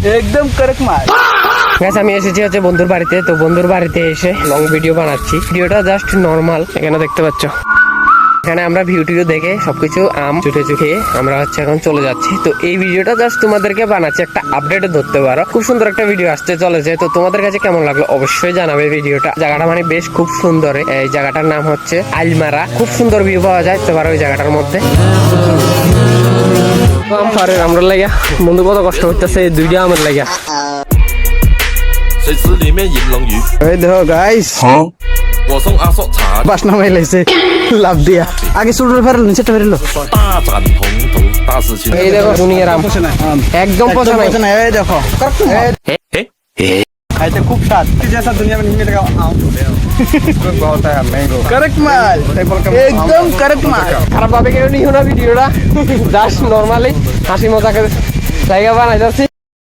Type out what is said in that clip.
एकदम करेक्ट माल। গাইস আমি এসেছি হচ্ছে বন্ধুর বাড়িতে, তো বন্ধুর বাড়িতে এসে লং ভিডিও বানাচ্ছি। ভিডিওটা জাস্ট নরমাল, এখানে দেখতে পাচ্ছ। এখানে আমরা ভিডিও দেখে সবকিছু আম চুটে চুটে আমরা হচ্ছে এখন চলে যাচ্ছি। তো এই ভিডিওটা জাস্ট তোমাদেরকে বানাচ্ছি, একটা আপডেট ধরতে পারো। খুব সুন্দর একটা ভিডিও আসতে চলেছে, তো তোমাদের কাছে কেমন লাগলো অবশ্যই জানাবে ভিডিওটা। জায়গাটা মানে বেশ খুব সুন্দর, এই জায়গাটার নাম হচ্ছে আইলমারা। খুব সুন্দর ভিউ পাওয়া যায় তো পারো ওই জায়গাটার মধ্যে। আমরা লাগা বন্ধু কত কষ্ট করতেছে এই দুইটা আমার লাগা। 水池里面饮龙鱼， এই দেখো গাইস, 我送阿叔茶， বাস নামাই লাইছে লাভ দিয়া। আগে শুরু ফেরল নিচেটা ফেরল। 大展宏图，大事情。 এই দেখো দুনিয়ার আম একদম পচা নাই। এই দেখো খাইতে খুব স্বাদ। जैसा दुनिया में नहीं मिलेगा आम बहुत है मैंगो। करेक्ट माल, एकदम करेक्ट माल। খারাপ ভাবে কেউ নিও না ভিডিওটা, জাস্ট নরমালি হাসি মজাকে জায়গা বানাই যাচ্ছি।